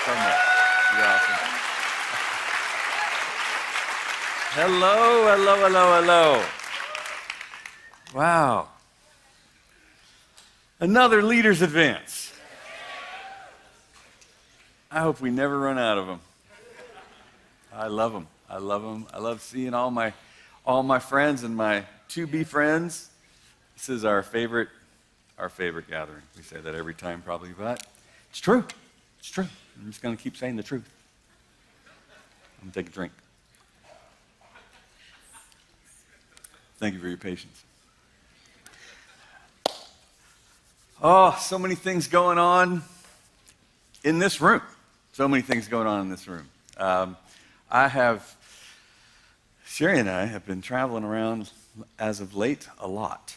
so much. You're awesome. Hello, hello, hello, hello. Wow. Another Leaders Advance. I hope we never run out of them. I love them. I love them. I love seeing all my friends and my to-be friends. This is our favorite gathering. We say that every time probably, but it's true. It's true. I'm just going to keep saying the truth. I'm going to take a drink. Thank you for your patience. Oh, so many things going on in this room. So many things going on in this room. Sherry and I have been traveling around as of late a lot.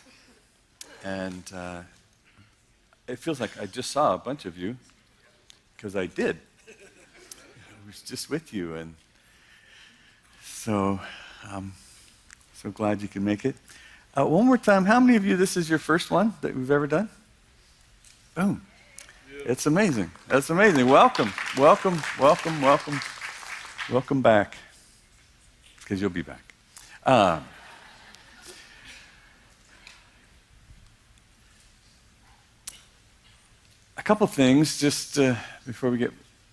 And it feels like I just saw a bunch of you, because I did. I was just with you. And so I'm so glad you can make it. One more time, how many of you, this is your first one that we've ever done? Boom. It's amazing. That's amazing. Welcome, welcome, welcome, welcome. Welcome back, because you'll be back. A couple things, just before we get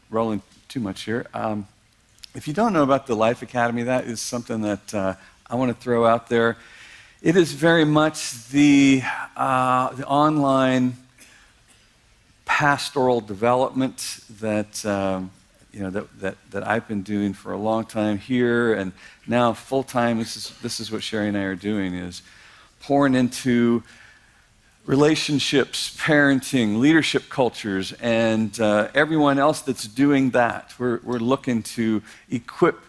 rolling too much here. If you don't know about the Life Academy, that is something that I want to throw out there. It is very much the online pastoral development that that I've been doing for a long time here, and now full time. This is what Sherry and I are doing, is pouring into relationships, parenting, leadership cultures, and everyone else that's doing that. We're looking to equip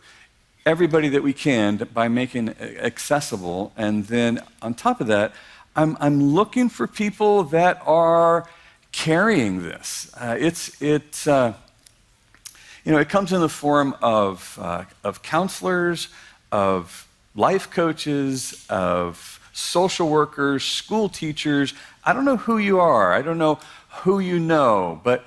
everybody that we can by making it accessible, and then on top of that, I'm looking for people that are carrying this. It comes in the form of counselors, of life coaches, of social workers, school teachers. I don't know who you are. I don't know who you know, but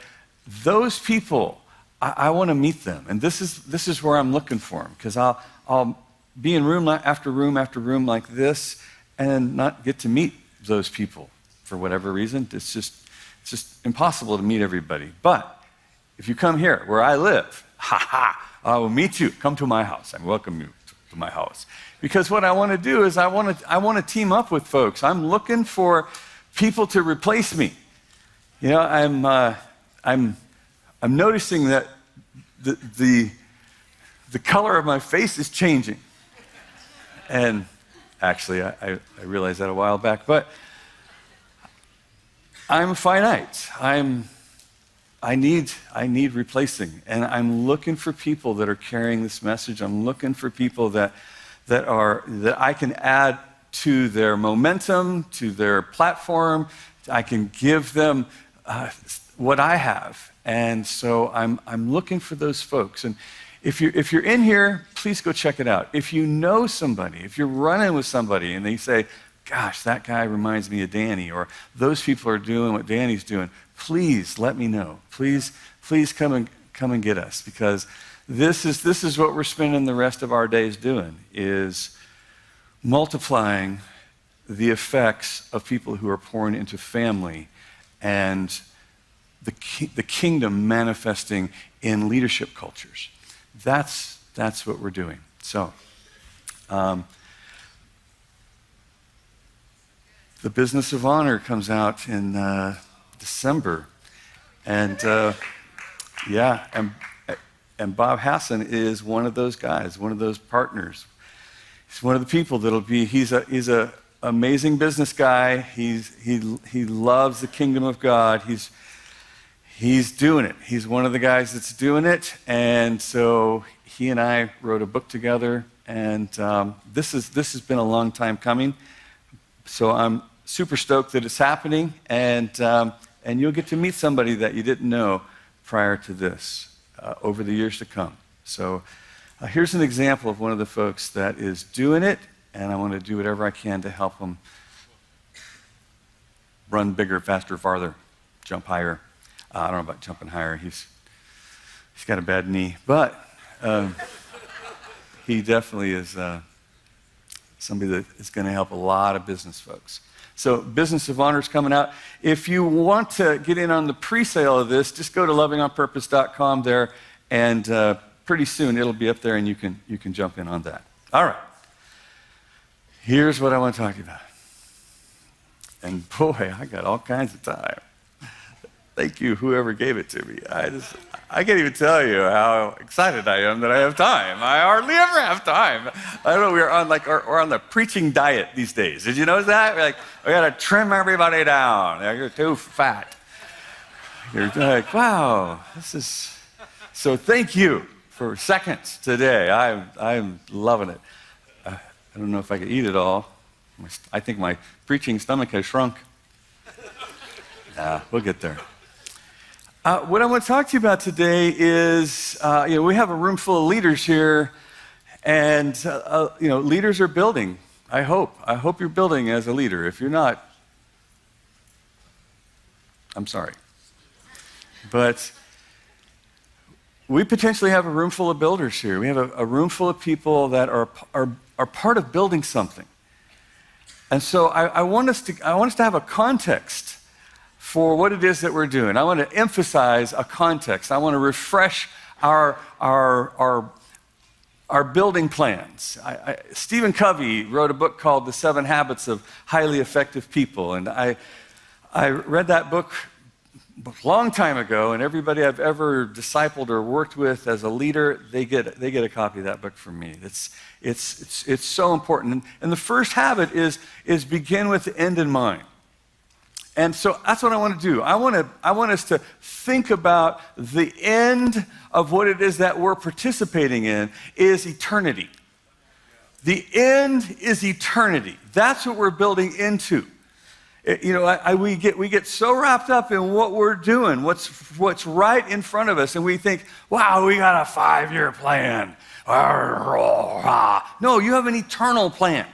those people, I want to meet them. And this is where I'm looking for them, because I'll be in room after room after room like this and not get to meet those people for whatever reason. It's just impossible to meet everybody. But if you come here where I live, I will meet you. Come to my house. I welcome you to my house. Because what I want to do is I want to team up with folks. I'm looking for people to replace me. I'm noticing that the color of my face is changing. And actually, I realized that a while back. But I'm finite. I need replacing, and I'm looking for people that are carrying this message. I'm looking for people that I can add to their momentum, to their platform. I can give them what I have, and so I'm looking for those folks. And if you're in here, please go check it out. If you know somebody, if you're running with somebody, and they say, "Gosh, that guy reminds me of Danny," or "Those people are doing what Danny's doing," please let me know. Please come and get us, because this is what we're spending the rest of our days doing, is multiplying the effects of people who are pouring into family and the kingdom manifesting in leadership cultures. That's what we're doing. So, The Business of Honor comes out in December, and and Bob Hassan is one of those guys, one of those partners. He's one of the people that'll be. He's a amazing business guy. He loves the kingdom of God. He's doing it. He's one of the guys that's doing it, and so he and I wrote a book together, and this has been a long time coming. So I'm super stoked that it's happening, and you'll get to meet somebody that you didn't know prior to this over the years to come. So here's an example of one of the folks that is doing it, and I want to do whatever I can to help them run bigger, faster, farther, jump higher. I don't know about jumping higher. He's He's got a bad knee, but he definitely is somebody that is going to help a lot of business folks. So Business of Honor is coming out. If you want to get in on the pre-sale of this, just go to lovingonpurpose.com there, and pretty soon it'll be up there, and you can jump in on that. All right. Here's what I want to talk to you about. And boy, I got all kinds of time. Thank you, whoever gave it to me. I can't even tell you how excited I am that I have time. I hardly ever have time. I don't know, we're on the preaching diet these days. Did you notice that? We're like, we got to trim everybody down. You're too fat. You're like, wow, this is... So thank you for seconds today. I'm loving it. I don't know if I could eat it all. I think my preaching stomach has shrunk. We'll get there. What I want to talk to you about today is, we have a room full of leaders here, and leaders are building. I hope you're building as a leader. If you're not, I'm sorry. But we potentially have a room full of builders here. We have a room full of people that are part of building something. And so I want us to have a context for what it is that we're doing. I want to emphasize a context. I want to refresh our building plans. Stephen Covey wrote a book called The 7 Habits of Highly Effective People, and I read that book a long time ago, and everybody I've ever discipled or worked with as a leader, they get a copy of that book from me. It's so important. And the first habit is begin with the end in mind. And so that's what I want to do. I want us to think about the end of what it is that we're participating in is eternity. The end is eternity. That's what we're building into. We get so wrapped up in what we're doing, what's right in front of us, and we think, wow, we got a 5-year plan. No, you have an eternal plan.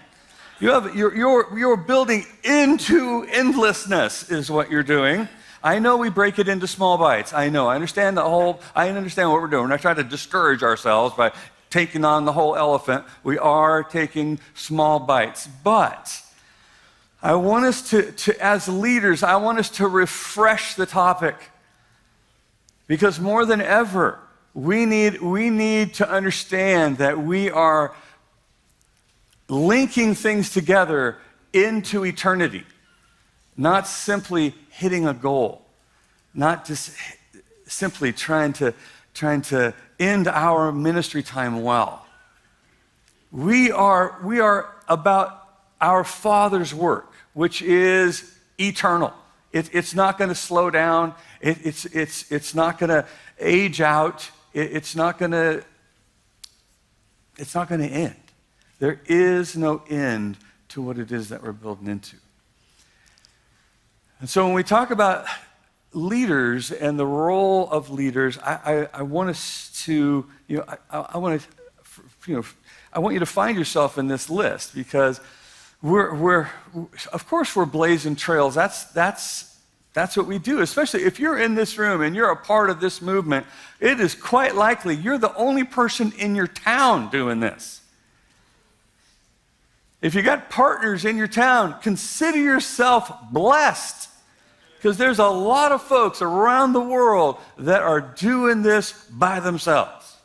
You're building into endlessness is what you're doing. I know we break it into small bites. I understand what we're doing. We're not trying to discourage ourselves by taking on the whole elephant. We are taking small bites. But I want us to as leaders, I want us to refresh the topic. Because more than ever, we need to understand that we are linking things together into eternity, not simply hitting a goal, not just simply trying to end our ministry time well. We are about our Father's work, which is eternal. It's not going to slow down. It's not going to age out. It's not going to end. There is no end to what it is that we're building into. And so when we talk about leaders and the role of leaders, I want us to, I want you to find yourself in this list, because of course we're blazing trails. That's what we do, especially if you're in this room and you're a part of this movement. It is quite likely you're the only person in your town doing this. If you got partners in your town, consider yourself blessed, because there's a lot of folks around the world that are doing this by themselves.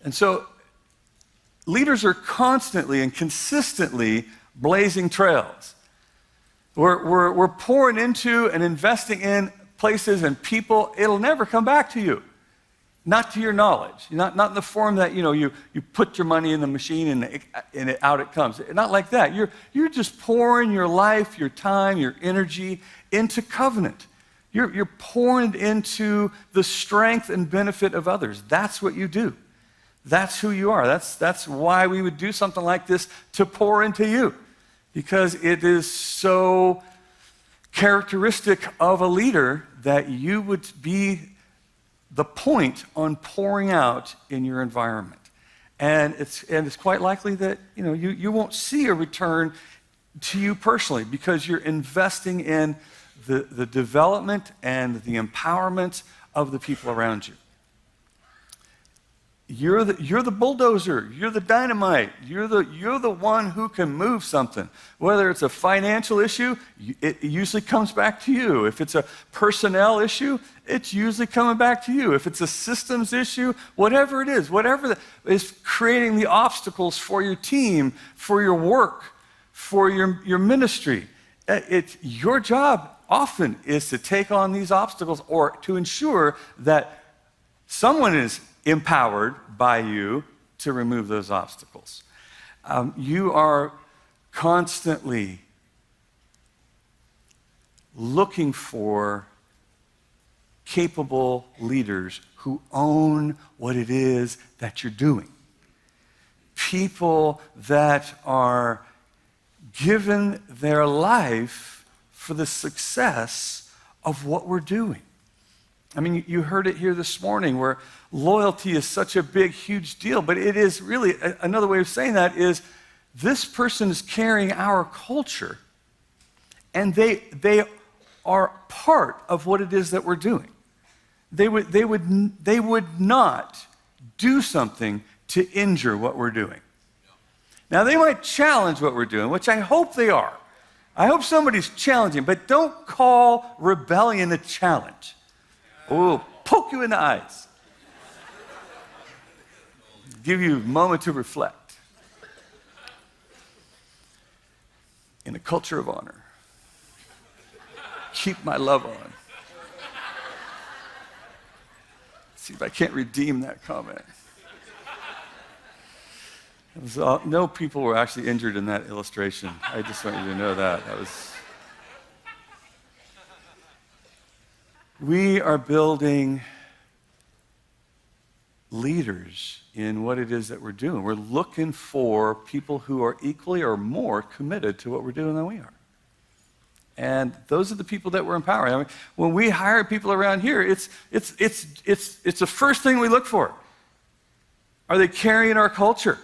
And so leaders are constantly and consistently blazing trails. We're pouring into and investing in places and people. It'll never come back to you. Not to your knowledge, not in the form that you put your money in the machine and out it comes. Not like that. You're just pouring your life, your time, your energy into covenant. You're pouring into the strength and benefit of others. That's what you do. That's who you are. That's why we would do something like this, to pour into you, because it is so characteristic of a leader that you would be the point on pouring out in your environment. And it's quite likely that you won't see a return to you personally, because you're investing in the development and the empowerment of the people around you. You're the bulldozer. You're the dynamite. You're the one who can move something. Whether it's a financial issue, it usually comes back to you. If it's a personnel issue, it's usually coming back to you. If it's a systems issue, whatever it is, whatever is creating the obstacles for your team, for your work, for your ministry, it's your job often is to take on these obstacles or to ensure that someone is empowered by you to remove those obstacles. You are constantly looking for capable leaders who own what it is that you're doing. People that are given their life for the success of what we're doing. I mean, you heard it here this morning where loyalty is such a big, huge deal, but it is really, another way of saying that is this person is carrying our culture and they are part of what it is that we're doing. They would not do something to injure what we're doing. Now, they might challenge what we're doing, which I hope they are. I hope somebody's challenging, but don't call rebellion a challenge. Oh, poke you in the eyes. Give you a moment to reflect. In a culture of honor, keep my love on. See if I can't redeem that comment. No people were actually injured in that illustration. I just want you to know that. We are building leaders in what it is that we're doing. We're looking for people who are equally or more committed to what we're doing than we are. And those are the people that we're empowering. I mean, when we hire people around here, it's the first thing we look for. Are they carrying our culture?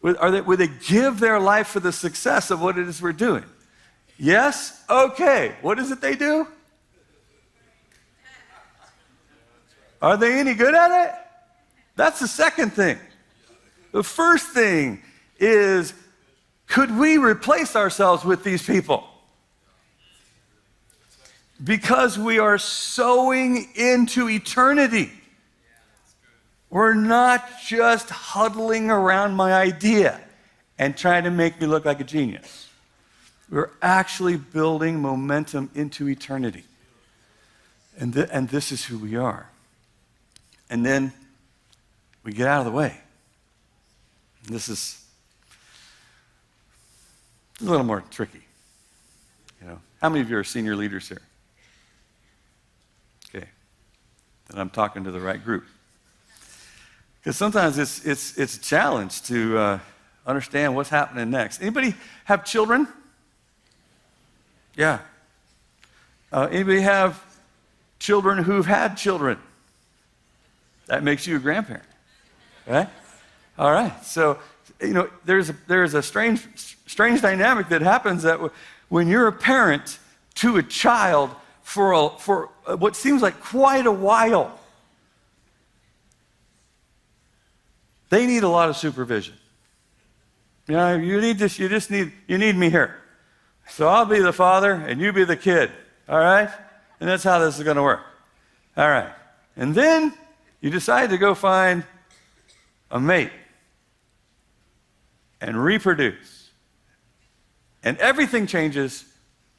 Would they give their life for the success of what it is we're doing? Yes? Okay. What is it they do? Are they any good at it? That's the second thing. The first thing is, could we replace ourselves with these people? Because we are sowing into eternity. We're not just huddling around my idea and trying to make me look like a genius. We're actually building momentum into eternity. And this is who we are. And then we get out of the way. This is a little more tricky. How many of you are senior leaders here? Okay. Then I'm talking to the right group. Because sometimes it's a challenge to understand what's happening next. Anybody have children? Yeah. Anybody have children who've had children? That makes you a grandparent, right? All right. So, there's a strange dynamic that happens that when you're a parent to a child for what seems like quite a while, they need a lot of supervision. You need me here. So I'll be the father and you be the kid, all right? And that's how this is going to work. All right. And then you decide to go find a mate and reproduce. And everything changes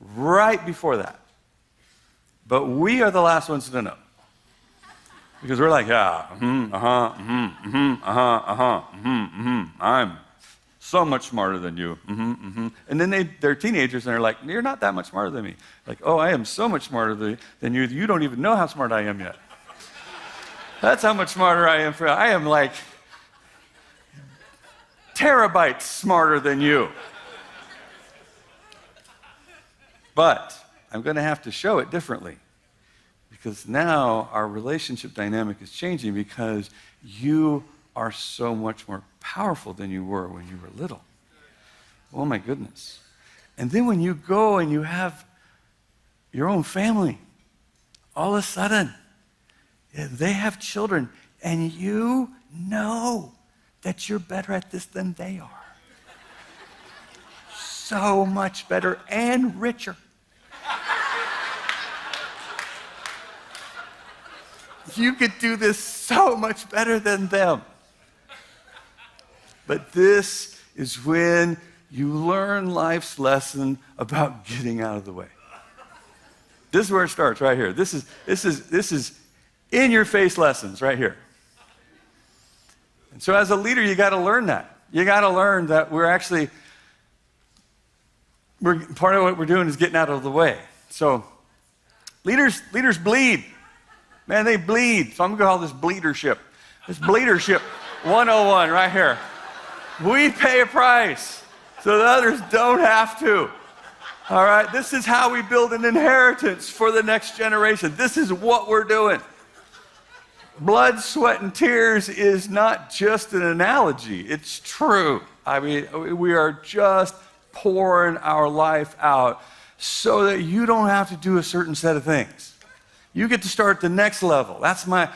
right before that. But we are the last ones to know. Because we're like, I'm so much smarter than you. And then they're teenagers and they're like, you're not that much smarter than me. Like, oh, I am so much smarter than you. You don't even know how smart I am yet. That's how much smarter I am. I am like terabytes smarter than you. But I'm going to have to show it differently. Because now our relationship dynamic is changing because you are so much more powerful than you were when you were little. Oh my goodness. And then when you go and you have your own family. All of a sudden, they have children, and you know that you're better at this than they are. So much better and richer. You could do this so much better than them. But this is when you learn life's lesson about getting out of the way. This is where it starts, right here. This is in-your-face lessons right here. And so as a leader, you got to learn that. You got to learn that part of what we're doing is getting out of the way. So leaders bleed. Man, they bleed. So I'm going to call this bleedership. This bleedership 101 right here. We pay a price so the others don't have to. All right? This is how we build an inheritance for the next generation. This is what we're doing. Blood, sweat, and tears is not just an analogy. It's true. I mean, we are just pouring our life out so that you don't have to do a certain set of things. You get to start the next level. That's my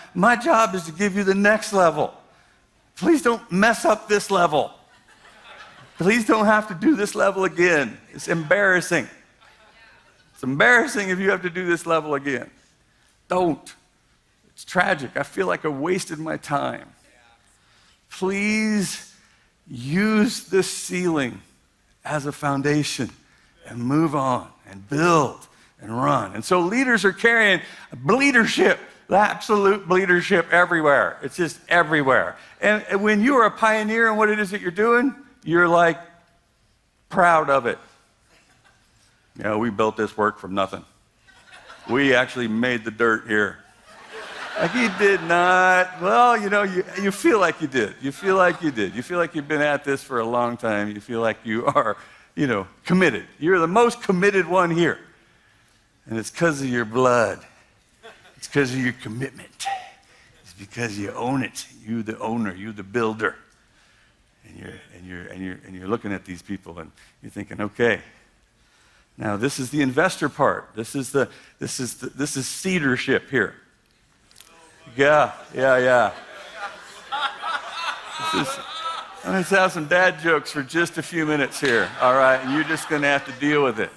job is to give you the next level. Please don't mess up this level. Please don't have to do this level again. It's embarrassing. It's embarrassing if you have to do this level again. Don't. It's tragic. I feel like I wasted my time. Please use this ceiling as a foundation and move on and build and run. And so leaders are carrying leadership, absolute leadership everywhere. It's just everywhere. And when you are a pioneer in what it is that you're doing, you're like proud of it. You know, we built this work from nothing. We actually made the dirt here. Like you did not. Well, you know, you feel like you did. You feel like you did. You feel like you've been at this for a long time. You feel like you are, committed. You're the most committed one here. And it's because of your blood. It's because of your commitment. It's because you own it. You the owner. You the builder. And you're looking at these people and you're thinking, okay. Now this is the investor part. This is seedership here. Yeah. Let's have some dad jokes for just a few minutes here, all right? And you're just going to have to deal with it.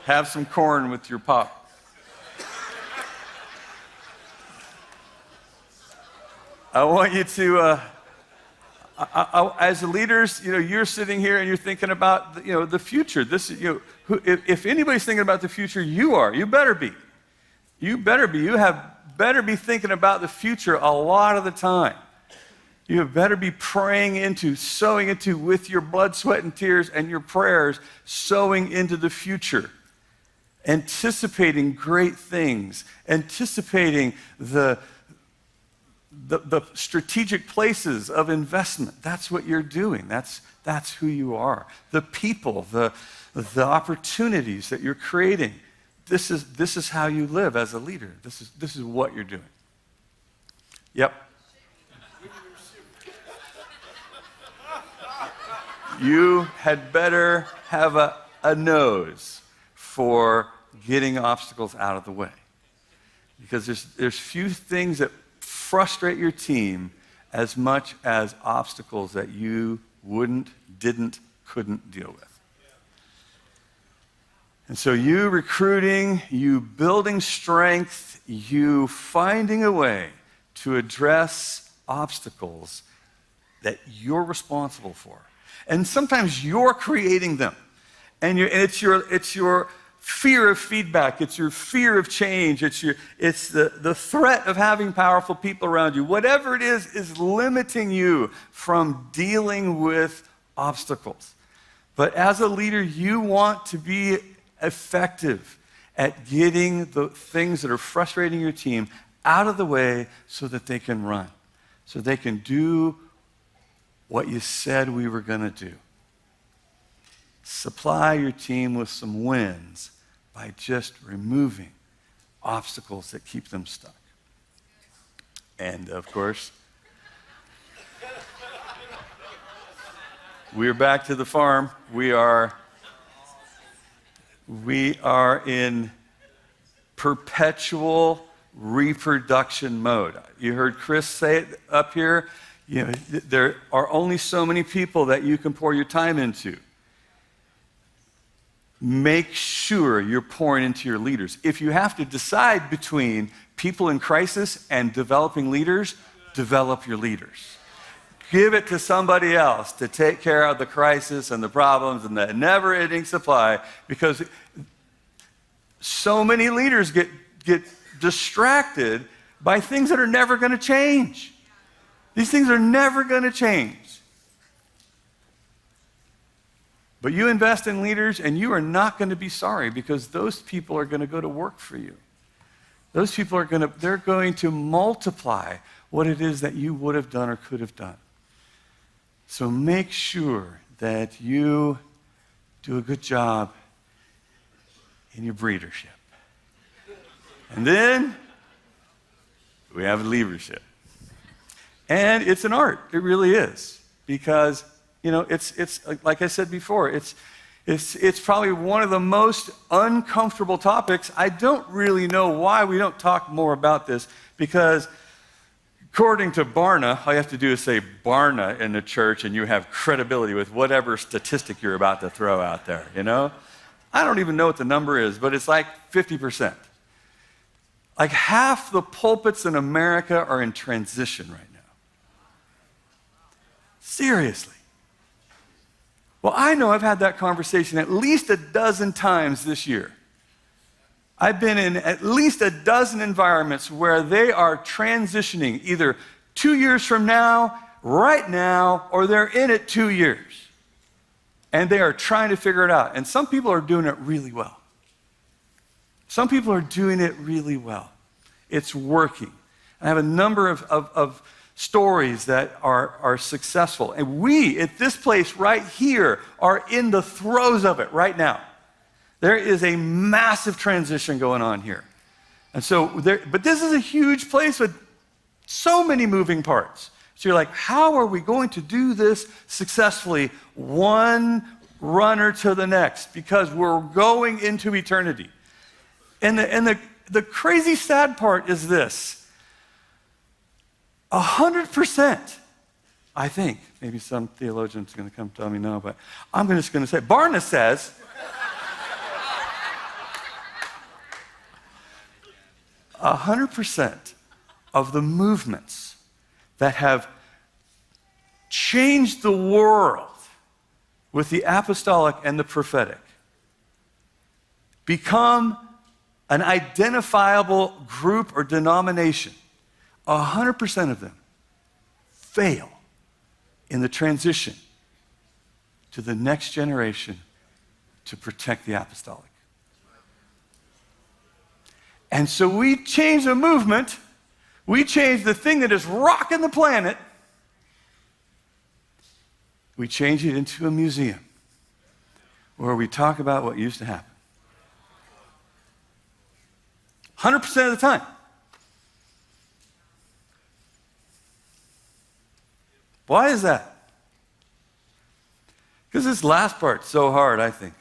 Have some corn with your pop. I want you to, as leaders, you're sitting here and you're thinking about, the future. If anybody's thinking about the future, you are. You better be. You better be. You have better be thinking about the future a lot of the time. You better be praying into, sowing into with your blood, sweat, and tears and your prayers, sowing into the future. Anticipating great things, anticipating the strategic places of investment. That's what you're doing. That's who you are. The people, the opportunities that you're creating. This is how you live as a leader. This is what you're doing. Yep. You had better have a nose for getting obstacles out of the way. Because there's few things that frustrate your team as much as obstacles that you couldn't deal with. And so you recruiting, you building strength, you finding a way to address obstacles that you're responsible for. And sometimes you're creating them. And it's your fear of feedback, it's your fear of change, it's the threat of having powerful people around you. Whatever it is limiting you from dealing with obstacles. But as a leader, you want to be effective at getting the things that are frustrating your team out of the way so that they can run, so they can do what you said we were going to do. Supply your team with some wins by just removing obstacles that keep them stuck. And of course, we're back to the farm. We are We are in perpetual reproduction mode. You heard Chris say it up here. You know, there are only so many people that you can pour your time into. Make sure you're pouring into your leaders. If you have to decide between people in crisis and developing leaders, develop your leaders. Give it to somebody else to take care of the crisis and the problems and the never-ending supply, because so many leaders get distracted by things that are never going to change. These things are never going to change. But you invest in leaders and you are not going to be sorry, because those people are going to go to work for you. Those people they're going to multiply what it is that you would have done or could have done. So make sure that you do a good job in your breedership. And then we have leadership. And it's an art. It really is. Because, you know, it's like I said before, it's probably one of the most uncomfortable topics. I don't really know why we don't talk more about this, because according to Barna, all you have to do is say Barna in the church and you have credibility with whatever statistic you're about to throw out there, you know? I don't even know what the number is, but it's like 50%. Like half the pulpits in America are in transition right now. Seriously. Well, I know I've had that conversation at least a dozen times this year. I've been in at least a dozen environments where they are transitioning either 2 years from now, right now, or they're in it 2 years. And they are trying to figure it out. And some people are doing it really well. Some people are doing it really well. It's working. I have a number of stories that are successful. And we, at this place right here, are in the throes of it right now. There is a massive transition going on here. And so, but this is a huge place with so many moving parts. So you're like, how are we going to do this successfully, one runner to the next? Because we're going into eternity. And the crazy sad part is this. 100%, I think, maybe some theologian's going to come tell me no, but I'm just going to say, Barna says, 100% of the movements that have changed the world with the apostolic and the prophetic become an identifiable group or denomination. 100% of them fail in the transition to the next generation to protect the apostolic. And so we change the movement, we change the thing that is rocking the planet, we change it into a museum where we talk about what used to happen. 100% of the time. Why is that? Because this last part's so hard, I think.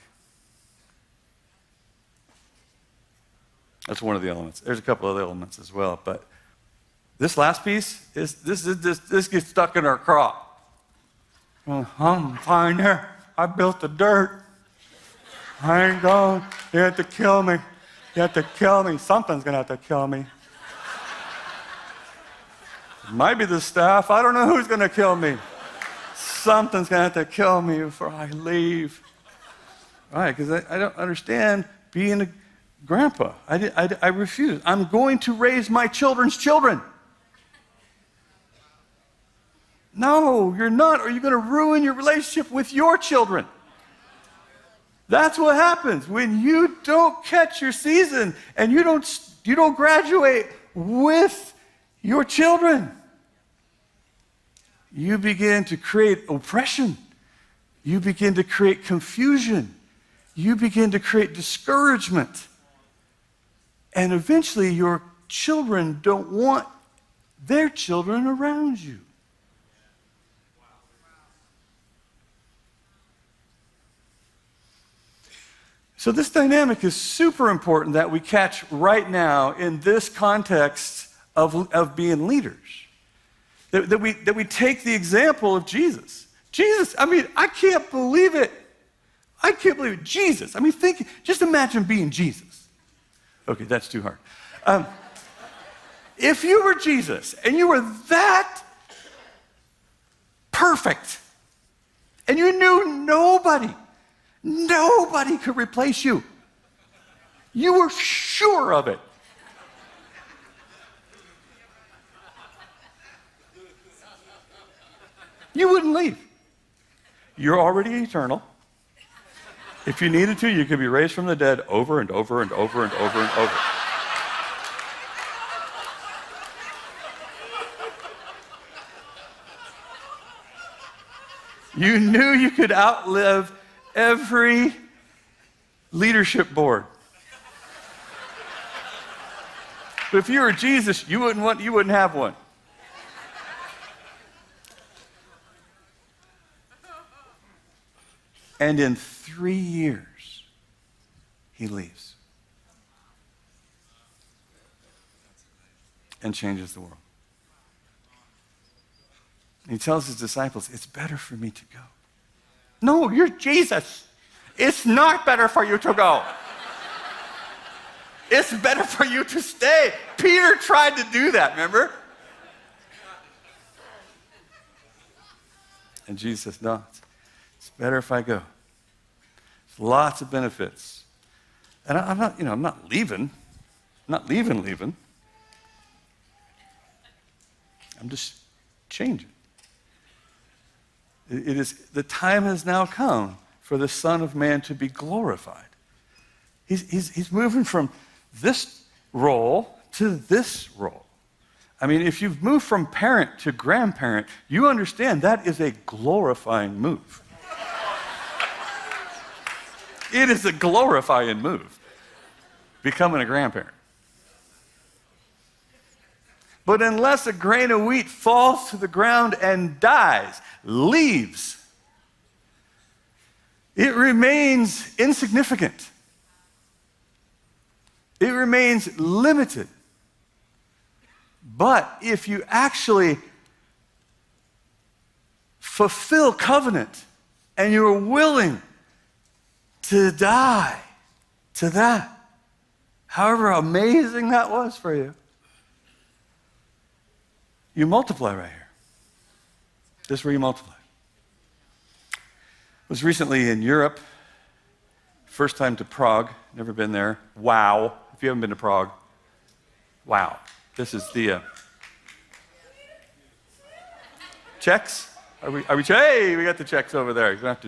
That's one of the elements. There's a couple other elements as well, but this last piece, this gets stuck in our crop. I'm fine there. I built the dirt. I ain't going. You have to kill me. You have to kill me. Something's going to have to kill me. It might be the staff. I don't know who's going to kill me. Something's going to have to kill me before I leave. All right, because I don't understand being a grandpa. I refuse. I'm going to raise my children's children. No, you're not, or you're going to ruin your relationship with your children. That's what happens when you don't catch your season and you don't graduate with your children. You begin to create oppression. You begin to create confusion. You begin to create discouragement. And eventually your children don't want their children around you. So this dynamic is super important that we catch right now in this context of being leaders. That we take the example of Jesus. Jesus, I mean, I can't believe it. I can't believe it. Jesus. I mean, just imagine being Jesus. Okay, that's too hard. If you were Jesus and you were that perfect and you knew nobody could replace you, you were sure of it. You wouldn't leave. You're already eternal. If you needed to, you could be raised from the dead over and over and over and over and over. You knew you could outlive every leadership board. But if you were Jesus, you wouldn't have one. And in 3 years, he leaves and changes the world. He tells his disciples, it's better for me to go. No, you're Jesus. It's not better for you to go. It's better for you to stay. Peter tried to do that, remember? And Jesus says, no, it's better if I go. There's lots of benefits. And I'm not leaving. I'm not leaving. I'm just changing. It is, the time has now come for the Son of Man to be glorified. He's moving from this role to this role. I mean, if you've moved from parent to grandparent, you understand that is a glorifying move. It is a glorifying move, becoming a grandparent. But unless a grain of wheat falls to the ground and dies, leaves, it remains insignificant. It remains limited. But if you actually fulfill covenant and you're willing to die to that, however amazing that was for you, you multiply right here. This is where you multiply. I was recently in Europe, first time to Prague, never been there. Wow. If you haven't been to Prague, wow. This is the Czechs. Are we? Hey, we got the Czechs over there. You don't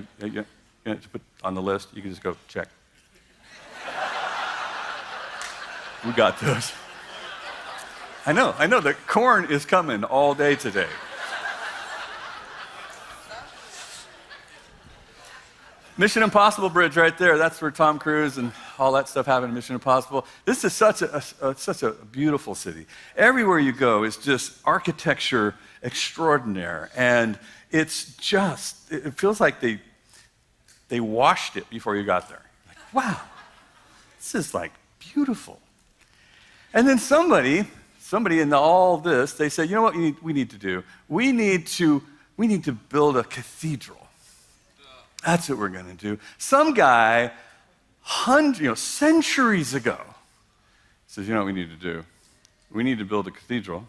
have to put on the list. You can just go check. We got those. I know. The corn is coming all day today. Mission Impossible Bridge right there. That's where Tom Cruise and all that stuff happened in Mission Impossible. This is such a beautiful city. Everywhere you go is just architecture extraordinaire. And it feels like they washed it before you got there. Like, wow, this is like beautiful. And then somebody in all this, they said, you know what we need to do? We need to build a cathedral. That's what we're going to do. Some guy, centuries ago, says, you know what we need to do? We need to build a cathedral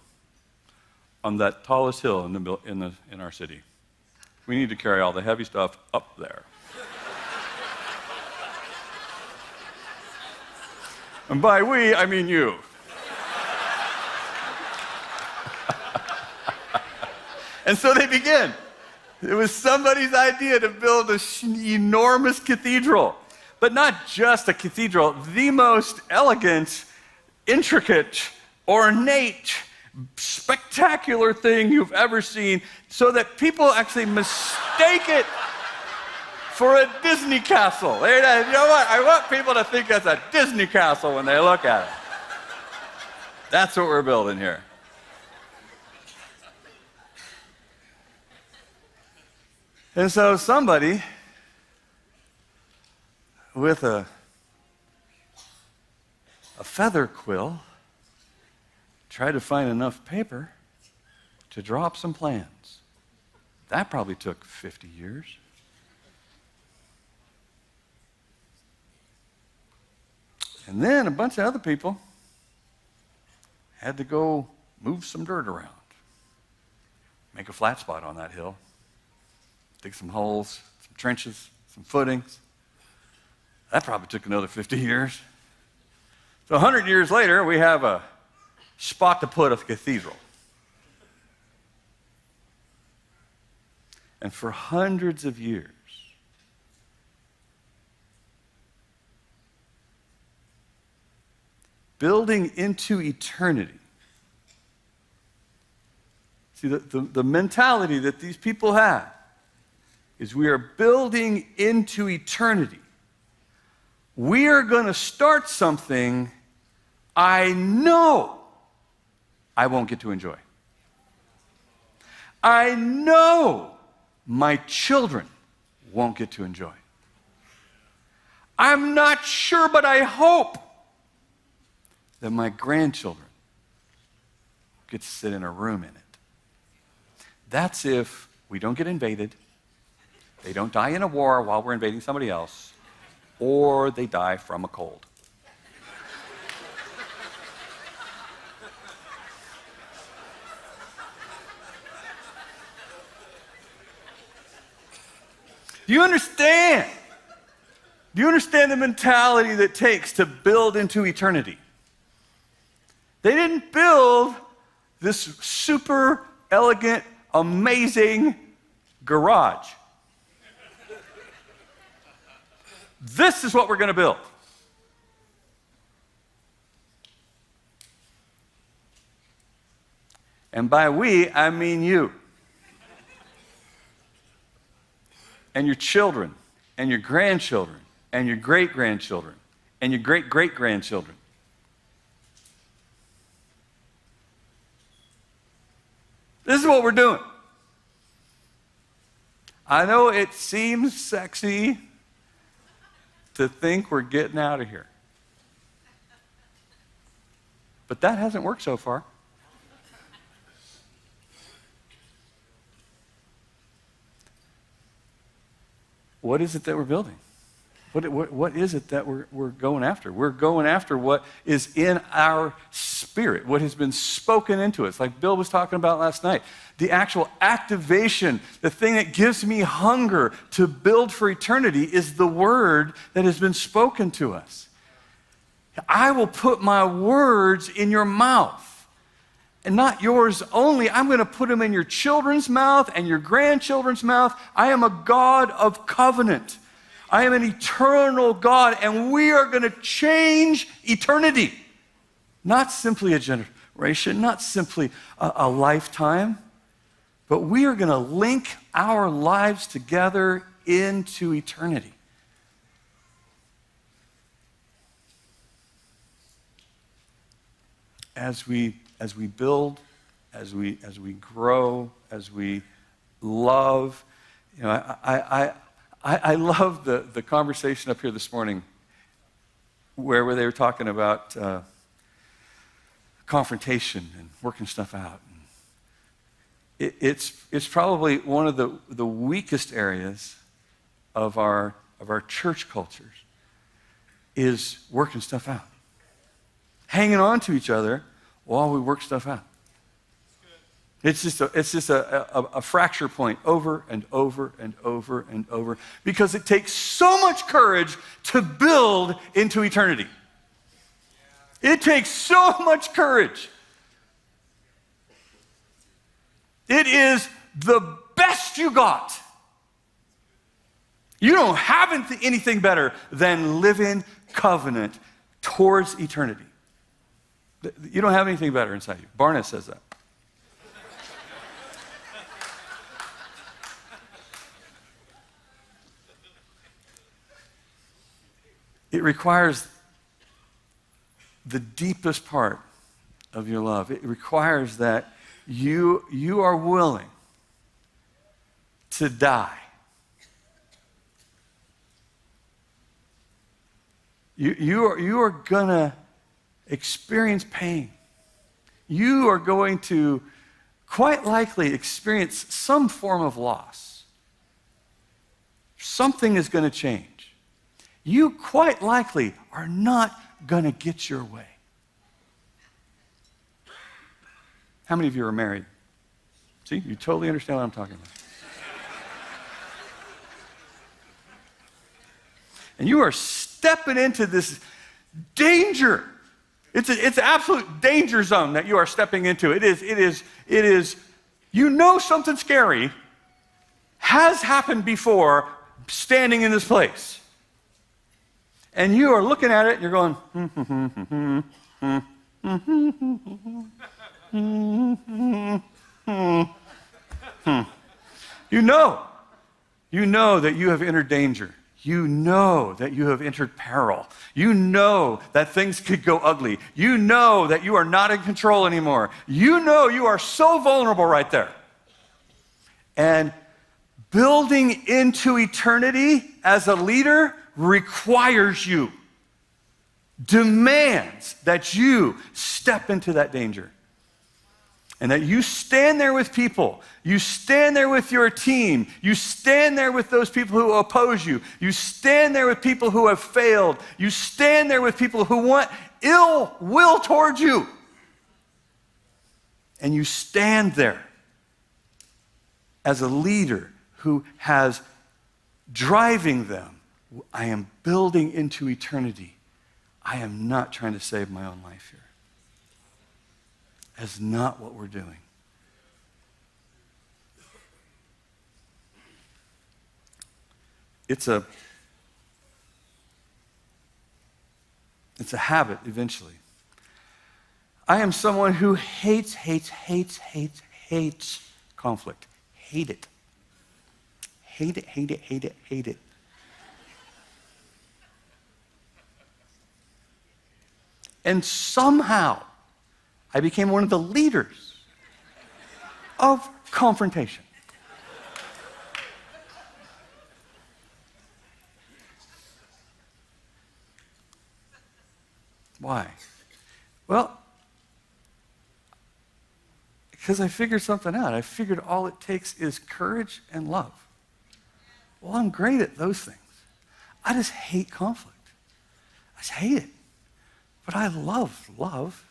on that tallest hill in our city. We need to carry all the heavy stuff up there. And by we, I mean you. And so they begin. It was somebody's idea to build an enormous cathedral. But not just a cathedral, the most elegant, intricate, ornate, spectacular thing you've ever seen, so that people actually mistake it for a Disney castle. You know what? I want people to think that's a Disney castle when they look at it. That's what we're building here. And so somebody with a a feather quill, tried to find enough paper to draw up some plans. That probably took 50 years. And then a bunch of other people had to go move some dirt around, make a flat spot on that hill, dig some holes, some trenches, some footings. That probably took another 50 years. So 100 years later, we have a spot to put a cathedral. And for hundreds of years, building into eternity. See, the mentality that these people had is we are building into eternity. We are going to start something I know I won't get to enjoy. I know my children won't get to enjoy. I'm not sure, but I hope that my grandchildren get to sit in a room in it. That's if we don't get invaded, they don't die in a war while we're invading somebody else, or they die from a cold. Do you understand? Do you understand the mentality that it takes to build into eternity? They didn't build this super elegant, amazing garage. This is what we're going to build. And by we, I mean you. And your children, and your grandchildren, and your great-grandchildren, and your great-great-grandchildren. This is what we're doing. I know it seems sexy to think we're getting out of here. But that hasn't worked so far. What is it that we're building? What is it that we're going after? We're going after what is in our spirit, what has been spoken into us, like Bill was talking about last night. The actual activation, the thing that gives me hunger to build for eternity is the word that has been spoken to us. I will put my words in your mouth. And not yours only. I'm going to put them in your children's mouth and your grandchildren's mouth. I am a God of covenant. I am an eternal God, and we are going to change eternity. Not simply a generation, not simply a lifetime, but we are going to link our lives together into eternity. As we build, as we grow, as we love, you know, I love the conversation up here this morning where they were talking about confrontation and working stuff out. It's probably one of the weakest areas of our church cultures is working stuff out. Hanging on to each other while we work stuff out. It's just a fracture point over and over and over and over because it takes so much courage to build into eternity. It takes so much courage. It is the best you got. You don't have anything better than living covenant towards eternity. You don't have anything better inside you. Barnett says that. It requires the deepest part of your love. It requires that you are willing to die. You are gonna experience pain. You are going to quite likely experience some form of loss. Something is going to change. You quite likely are not going to get your way. How many of you are married? See, you totally understand what I'm talking about. And you are stepping into this danger. It's an absolute danger zone that you are stepping into. It is, you know something scary has happened before standing in this place. And you are looking at it and you're going, You know that you have entered danger. You know that you have entered peril. You know that things could go ugly. You know that you are not in control anymore. You know you are so vulnerable right there. And building into eternity as a leader requires you, demands that you step into that danger. And that you stand there with people. You stand there with your team. You stand there with those people who oppose you. You stand there with people who have failed. You stand there with people who want ill will towards you. And you stand there as a leader who has driving them. I am building into eternity. I am not trying to save my own life here. That's not what we're doing. It's a habit eventually. I am someone who hates conflict. Hate it. Hate it, hate it, hate it, hate it. And somehow, I became one of the leaders of confrontation. Why? Well, because I figured something out. I figured all it takes is courage and love. Well, I'm great at those things. I just hate conflict. I just hate it. But I love love.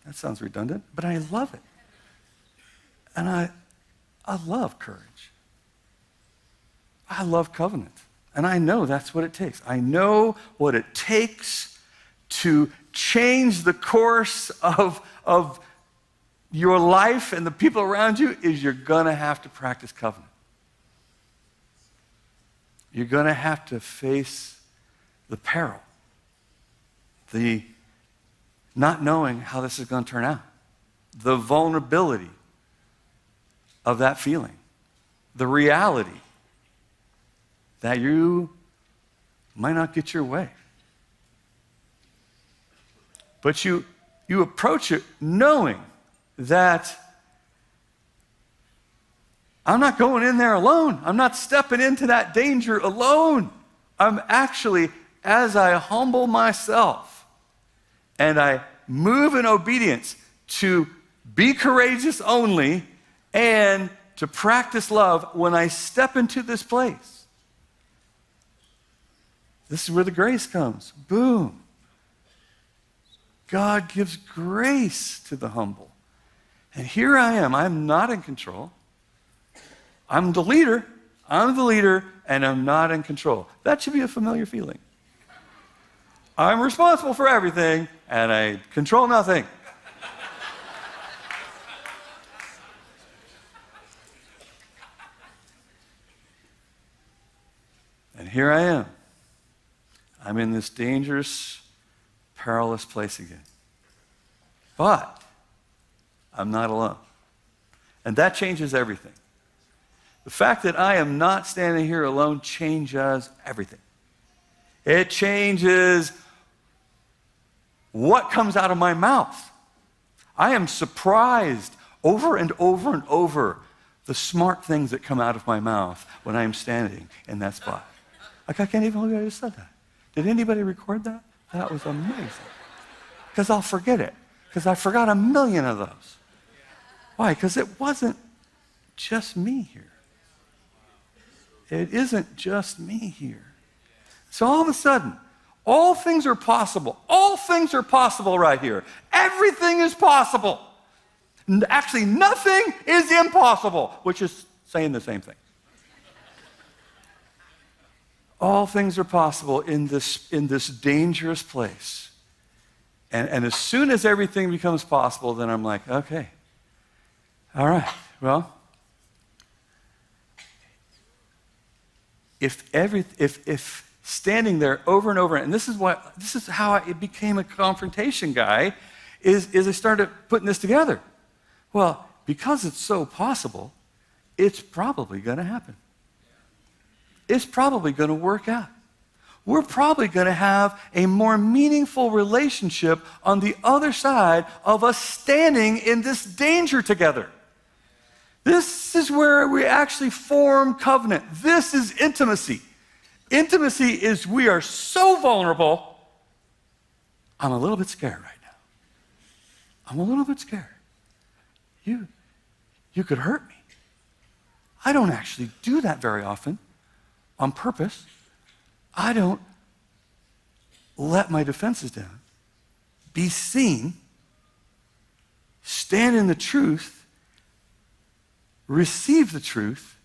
That sounds redundant, but I love it. And I love courage. I love covenant. And I know that's what it takes. I know what it takes to change the course of your life and the people around you is you're going to have to practice covenant. You're going to have to face the peril, the not knowing how this is going to turn out, the vulnerability of that feeling, the reality that you might not get your way. But you approach it knowing that I'm not going in there alone. I'm not stepping into that danger alone. I'm actually, as I humble myself, and I move in obedience to be courageous only and to practice love when I step into this place. This is where the grace comes. Boom. God gives grace to the humble. And here I am. I'm not in control. I'm the leader, and I'm not in control. That should be a familiar feeling. I'm responsible for everything, and I control nothing. And here I am. I'm in this dangerous, perilous place again. But I'm not alone. And that changes everything. The fact that I am not standing here alone changes everything. It changes what comes out of my mouth. I am surprised over and over and over the smart things that come out of my mouth when I am standing in that spot. Like, I can't even believe I just said that. Did anybody record that? That was amazing. Because I'll forget it. Because I forgot a million of those. Why? Because it wasn't just me here. It isn't just me here. So all of a sudden, all things are possible. All things are possible right here. Everything is possible. Actually, nothing is impossible, which is saying the same thing. All things are possible in this dangerous place. And as soon as everything becomes possible, then I'm like, okay, all right, well, if standing there over and over, and this is how I became a confrontation guy, is I started putting this together. Well, because it's so possible, it's probably going to happen. It's probably going to work out. We're probably going to have a more meaningful relationship on the other side of us standing in this danger together. This is where we actually form covenant. This is intimacy. Intimacy is we are so vulnerable. I'm a little bit scared right now. I'm a little bit scared. You could hurt me. I don't actually do that very often on purpose. I don't let my defenses down. Be seen, stand in the truth, receive the truth,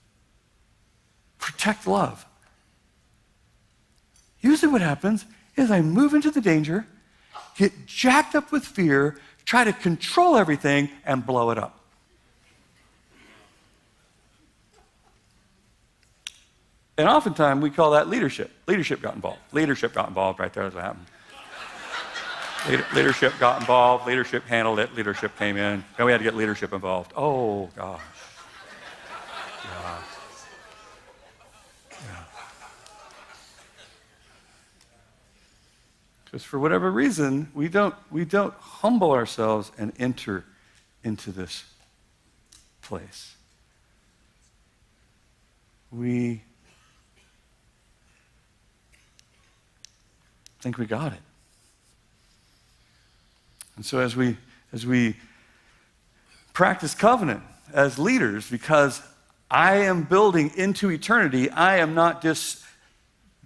protect love. Usually what happens is I move into the danger, get jacked up with fear, try to control everything, and blow it up. And oftentimes we call that leadership. Leadership got involved. Leadership got involved right there. That's what happened. Leadership got involved. Leadership handled it. Leadership came in. Then we had to get leadership involved. Oh, gosh. Yeah. Because for whatever reason, we don't humble ourselves and enter into this place. We think we got it. And so as we practice covenant as leaders, because I am building into eternity, I am not just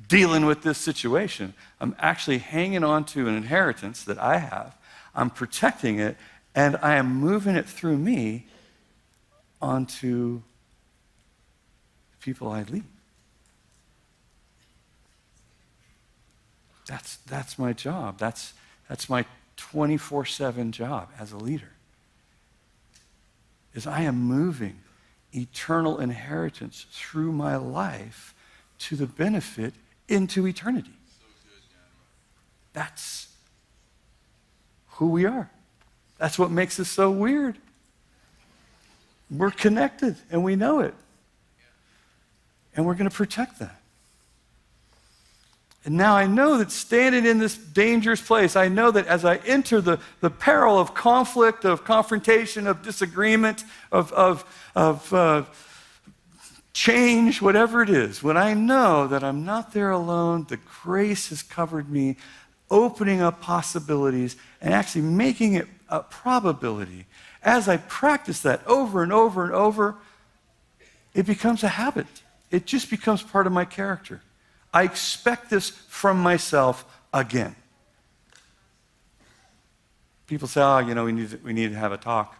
dealing with this situation. I'm actually hanging on to an inheritance that I have. I'm protecting it, and I am moving it through me onto the people I lead. That's my job. That's my 24/7 job as a leader. Is I am moving eternal inheritance through my life to the benefit into eternity. That's who we are. That's what makes us so weird. We're connected and we know it. And we're going to protect that. And now I know that standing in this dangerous place, I know that as I enter the peril of conflict, of confrontation, of disagreement, of change, whatever it is, when I know that I'm not there alone, the grace has covered me, opening up possibilities and actually making it a probability. As I practice that over and over and over, it becomes a habit. It just becomes part of my character. I expect this from myself again. People say, oh, we need to have a talk.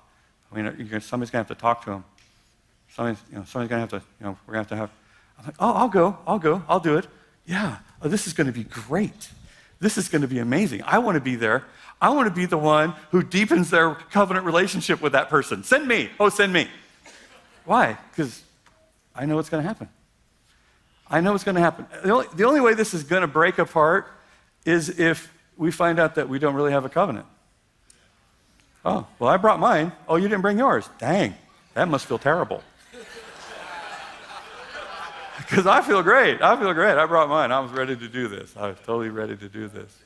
Somebody's going to have to talk to him. Somebody's going to have to, we're going to have to have. I'm like, oh, I'll go, I'll do it. Yeah, this is going to be great. This is going to be amazing. I want to be there. I want to be the one who deepens their covenant relationship with that person. Send me. Oh, send me. Why? Because I know what's going to happen. I know what's going to happen. The only way this is going to break apart is if we find out that we don't really have a covenant. Oh, well, I brought mine. Oh, you didn't bring yours. Dang, that must feel terrible. Because I feel great. I brought mine. I was ready to do this. I was totally ready to do this.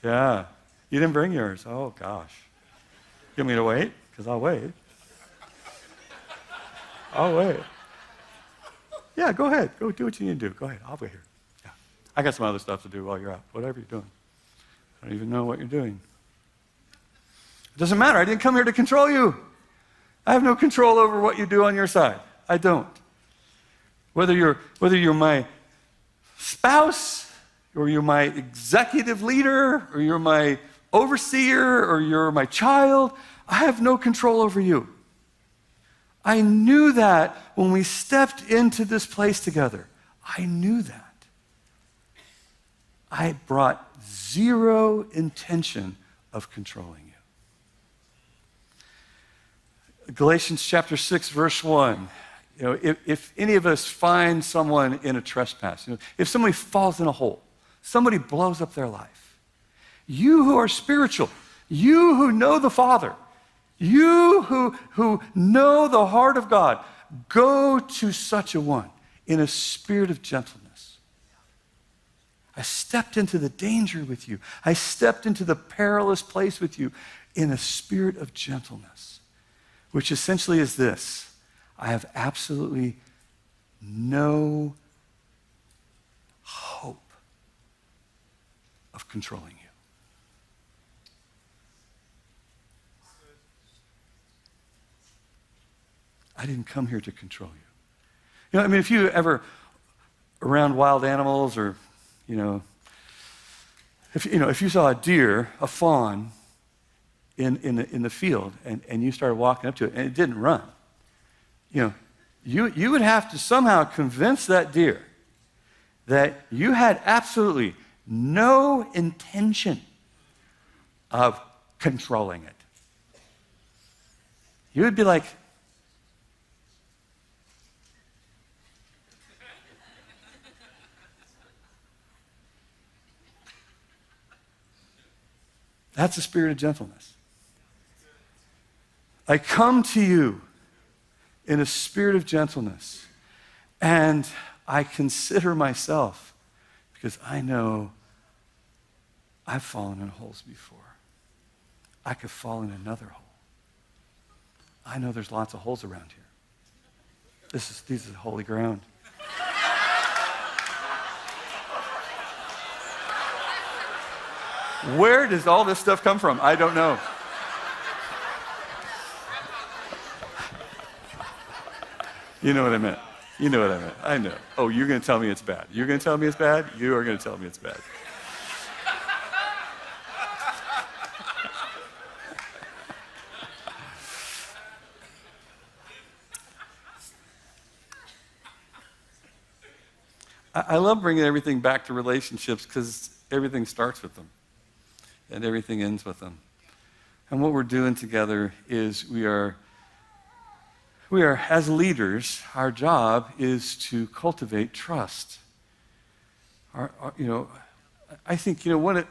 Yeah. You didn't bring yours. Oh, gosh. You want me to wait? Because I'll wait. I'll wait. Yeah, go ahead. Go do what you need to do. Go ahead. I'll wait here. Yeah. I got some other stuff to do while you're out. Whatever you're doing. I don't even know what you're doing. It doesn't matter. I didn't come here to control you. I have no control over what you do on your side. I don't. Whether you're my spouse, or you're my executive leader, or you're my overseer, or you're my child, I have no control over you. I knew that when we stepped into this place together. I knew that. I brought zero intention of controlling you. Galatians chapter 6, verse 1. If any of us find someone in a trespass, if somebody falls in a hole, somebody blows up their life, you who are spiritual, you who know the Father, you who know the heart of God, go to such a one in a spirit of gentleness. I stepped into the danger with you. I stepped into the perilous place with you in a spirit of gentleness, which essentially is this. I have absolutely no hope of controlling you. I didn't come here to control you. If you ever around wild animals, or if you saw a deer, a fawn in the field, and you started walking up to it and it didn't run, you would have to somehow convince that deer that you had absolutely no intention of controlling it. You would be like, that's the spirit of gentleness. I come to you in a spirit of gentleness, and I consider myself, because I know I've fallen in holes before. I could fall in another hole. I know there's lots of holes around here. This is holy ground. Where does all this stuff come from? I don't know. You know what I meant. You know what I meant. I know. Oh, you're going to tell me it's bad. You're going to tell me it's bad? You are going to tell me it's bad. I love bringing everything back to relationships because everything starts with them and everything ends with them. And what we're doing together is we are, as leaders, our job is to cultivate trust. I think, I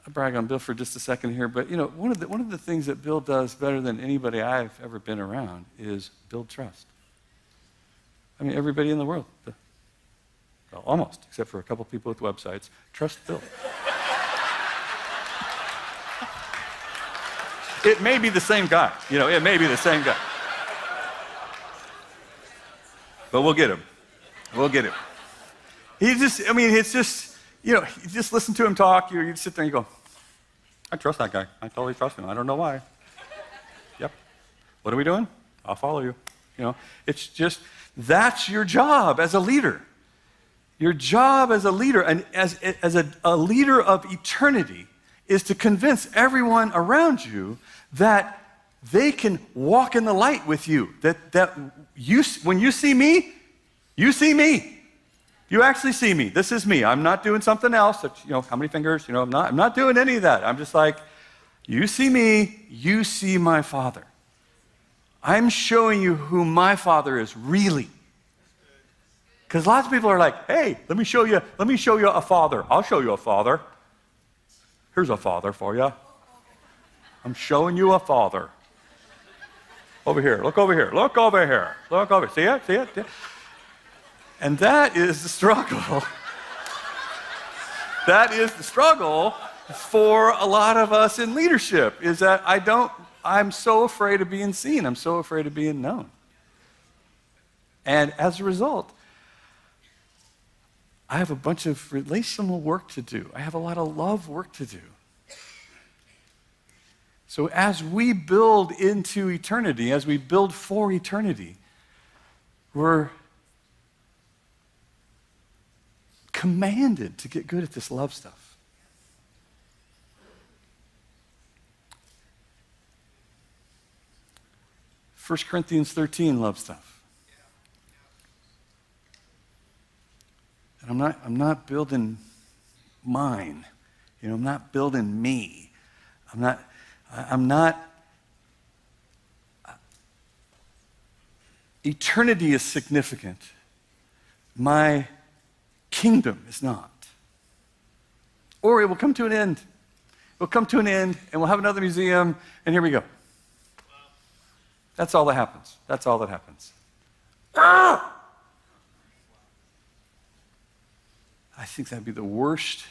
brag on Bill for just a second here, but, one of the things that Bill does better than anybody I've ever been around is build trust. Everybody in the world, well, almost, except for a couple people with websites, trust Bill. It may be the same guy. It may be the same guy. But we'll get him. We'll get him. It's just, you just listen to him talk. You sit there and you go, I trust that guy. I totally trust him. I don't know why. Yep. What are we doing? I'll follow you. It's just, that's your job as a leader. Your job as a leader, and as a leader of eternity, is to convince everyone around you that they can walk in the light with you. That you, when you see me, you see me. You actually see me. This is me. I'm not doing something else. How many fingers? I'm not doing any of that. I'm just like, you see me, you see my Father. I'm showing you who my Father is really. Because lots of people are like, hey, let me show you a father. I'll show you a father. Here's a father for you. I'm showing you a father. Over here, look over here, look over here, look over. See it? See it? See it? And that is the struggle. That is the struggle for a lot of us in leadership, is that I'm so afraid of being seen. I'm so afraid of being known. And as a result, I have a bunch of relational work to do. I have a lot of love work to do. So as we build into eternity, as we build for eternity, we're commanded to get good at this love stuff. First Corinthians 13, love stuff. And I'm not building mine. I'm not building me. I'm not. Eternity is significant. My kingdom is not. Or it will come to an end. It'll come to an end, and we'll have another museum, and here we go. That's all that happens. That's all that happens. Ah! I think that'd be the worst.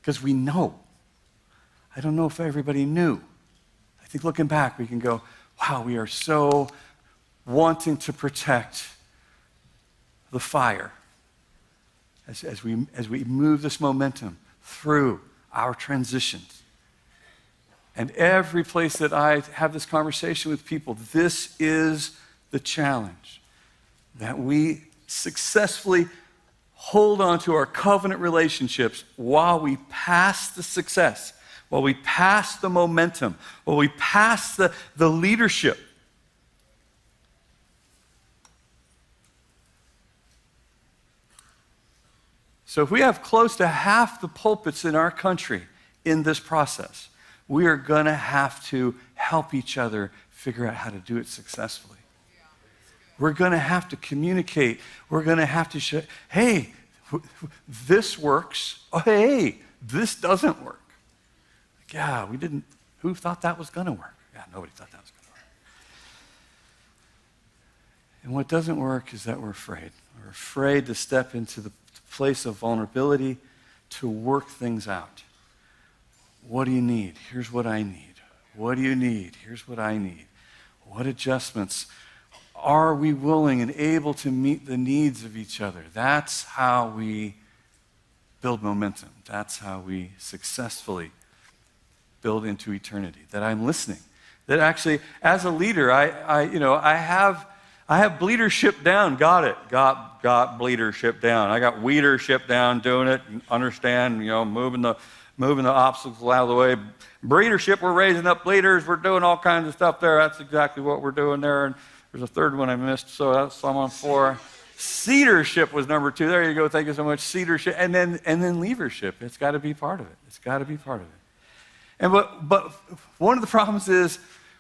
Because we know. I don't know if everybody knew. I think looking back, we can go, wow, we are so wanting to protect the fire as we move this momentum through our transitions. And every place that I have this conversation with people, this is the challenge, that we successfully hold on to our covenant relationships while we pass the success, while we pass the momentum, while we pass the leadership. So if we have close to half the pulpits in our country in this process, we are going to have to help each other figure out how to do it successfully. We're going to have to communicate. We're going to have to show, hey, this works. Oh, hey, this doesn't work. Like, yeah, we didn't, who thought that was going to work? Yeah, nobody thought that was going to work. And what doesn't work is that we're afraid. We're afraid to step into the place of vulnerability to work things out. What do you need? Here's what I need. What do you need? Here's what I need. What adjustments are we willing and able to meet the needs of each other? That's how we build momentum. That's how we successfully build into eternity. That I'm listening. That actually, as a leader, I have leadership down. Got it. Got leadership down. I got leadership down, doing it, understand, moving the obstacles out of the way. Breedership, we're raising up leaders. We're doing all kinds of stuff there. That's exactly what we're doing there. And there's a third one I missed, so that's I'm on 4. Seedership was number 2. There you go. Thank you so much. Seedership, and then leadership. It's got to be part of it. It's got to be part of it. And but one of the problems is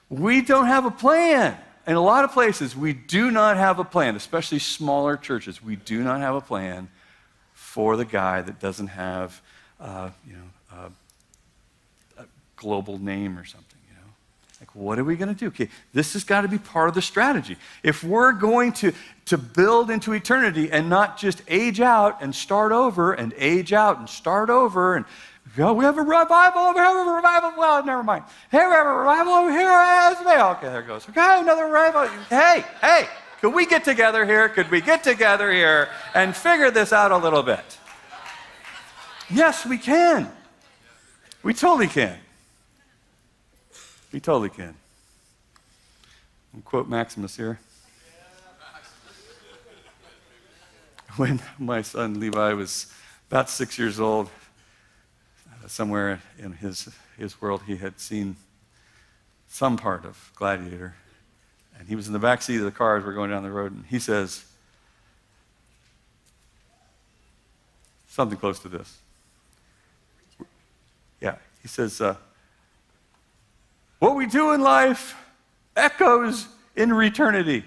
we don't have a plan. In a lot of places, we do not have a plan, especially smaller churches. We do not have a plan for the guy that doesn't have, a global name or something. Like, what are we going to do? Okay, this has got to be part of the strategy. If we're going to build into eternity and not just age out and start over and age out and start over and we have a revival over here, we have a revival. Well, never mind. Hey, we have a revival over here as well. Okay, there it goes. Okay, another revival. Hey, could we get together here? Could we get together here and figure this out a little bit? Yes, we can. We totally can. We totally can. I'll quote Maximus here. When my son Levi was about 6 years old, somewhere in his world, he had seen some part of Gladiator. And he was in the back seat of the car as we're going down the road, and he says something close to this. Yeah, he says, what we do in life echoes in eternity.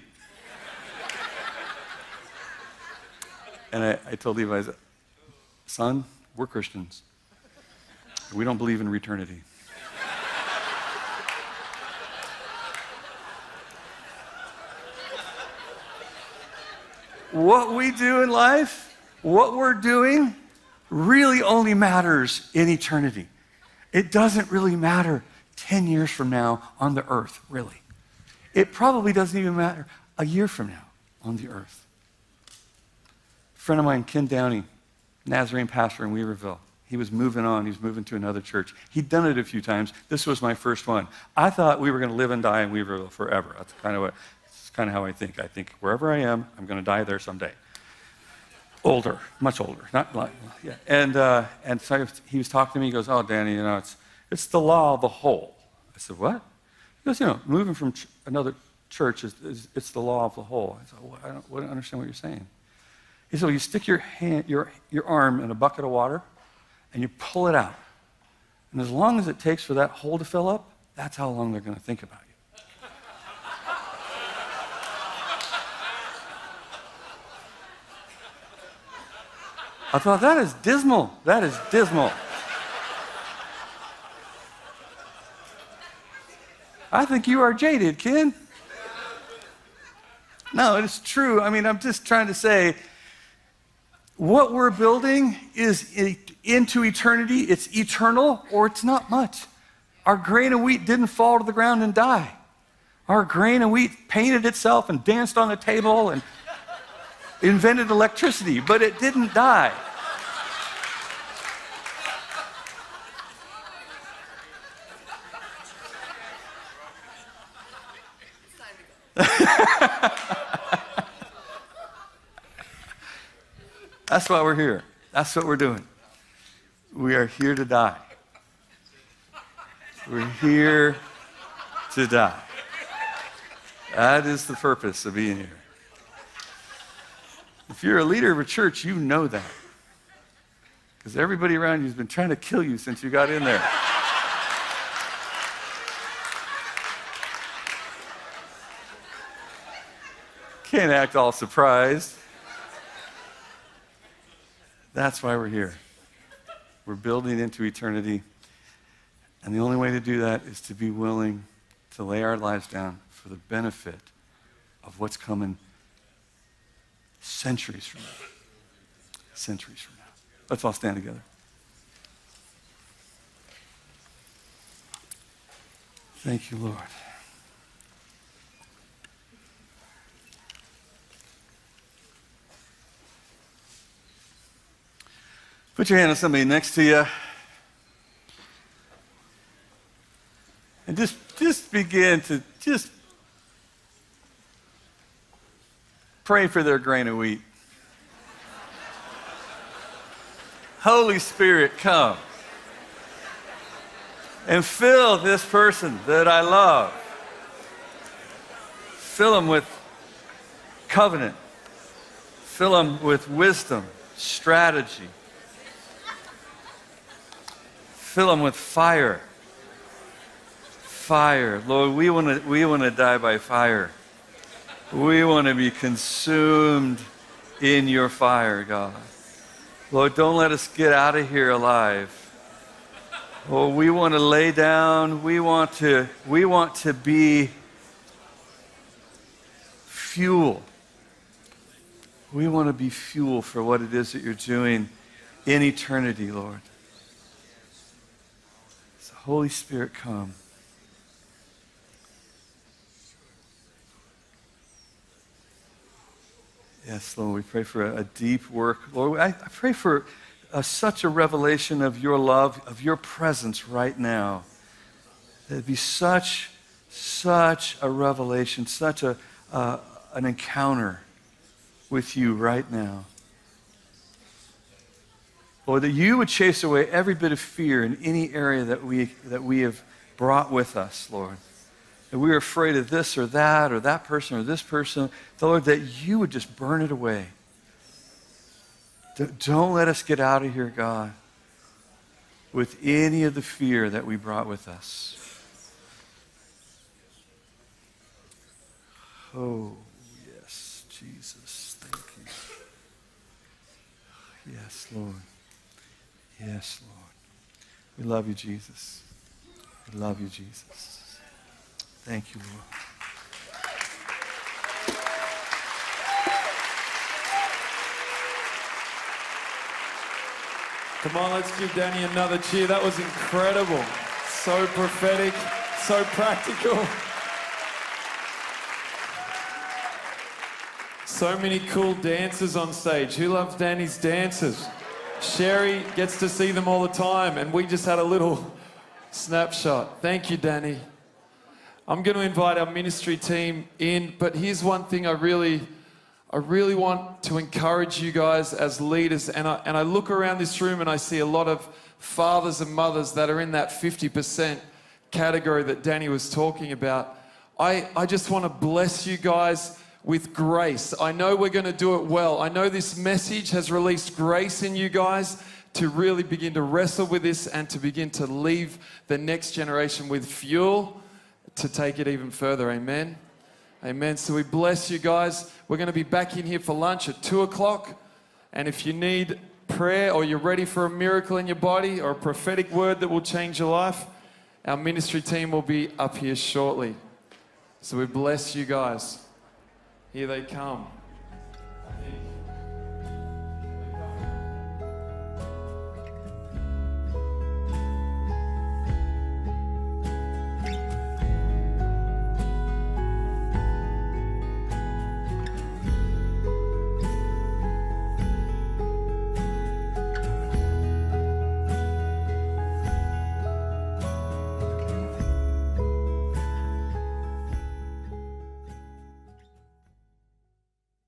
And I told Levi, I said, son, we're Christians. We don't believe in eternity. What we do in life, what we're doing, really only matters in eternity. It doesn't really matter 10 years from now on the earth, really. It probably doesn't even matter a year from now on the earth. A friend of mine, Ken Downey, Nazarene pastor in Weaverville, He was moving on. He was moving to another church. He'd done it a few times. This was my first one. I thought we were going to live and die in Weaverville forever. That's kind of how I think. I think wherever I am, I'm going to die there someday. Older, much older. Not like, yeah. And so he was talking to me. He goes, "Oh, Danny, it's the law of the whole." I said, "What?" He goes, "Moving from another church it's the law of the whole." I said, "Well, I don't understand what you're saying." He said, "Well, you stick your arm in a bucket of water, and you pull it out. And as long as it takes for that hole to fill up, that's how long they're going to think about you." I thought, that is dismal. That is dismal. I think you are jaded, Ken. No, it's true. I mean, I'm just trying to say, what we're building is into eternity. It's eternal, or it's not much. Our grain of wheat didn't fall to the ground and die. Our grain of wheat painted itself and danced on the table and invented electricity, but it didn't die. That's why we're here. That's what we're doing. We are here to die. We're here to die. That is the purpose of being here. If you're a leader of a church, you know that. Because everybody around you has been trying to kill you since you got in there. Can't act all surprised. That's why we're here. We're building into eternity. And the only way to do that is to be willing to lay our lives down for the benefit of what's coming centuries from now. Centuries from now. Let's all stand together. Thank you, Lord. Put your hand on somebody next to you. And just begin to just pray for their grain of wheat. Holy Spirit, come and fill this person that I love. Fill them with covenant. Fill them with wisdom, strategy. Fill them with fire. Fire. Lord, we want to die by fire. We want to be consumed in your fire, God. Lord, don't let us get out of here alive. Oh, we want to lay down. We want to be fuel. We want to be fuel for what it is that you're doing in eternity, Lord. So, Holy Spirit, come. Yes, Lord, we pray for a deep work. Lord, I pray for such a revelation of your love, of your presence right now. There'd be such a revelation, such an encounter with you right now. Lord, that you would chase away every bit of fear in any area that we have brought with us, Lord. That we are afraid of this or that person or this person. Lord, that you would just burn it away. Don't let us get out of here, God, with any of the fear that we brought with us. Oh, yes, Jesus, thank you. Yes, Lord. Yes, Lord. We love you, Jesus. We love you, Jesus. Thank you, Lord. Come on, let's give Danny another cheer. That was incredible. So prophetic, so practical. So many cool dancers on stage. Who loves Danny's dances? Sherry gets to see them all the time, and we just had a little snapshot. Thank you, Danny. I'm going to invite our ministry team in, but here's one thing I really want to encourage you guys as leaders, and I look around this room and I see a lot of fathers and mothers that are in that 50% category that Danny was talking about. I just want to bless you guys with grace. I know we're going to do it well. I know this message has released grace in you guys to really begin to wrestle with this and to begin to leave the next generation with fuel to take it even further. Amen. Amen. So we bless you guys. We're going to be back in here for lunch at 2 o'clock. And if you need prayer or you're ready for a miracle in your body or a prophetic word that will change your life, our ministry team will be up here shortly. So we bless you guys. Here they come.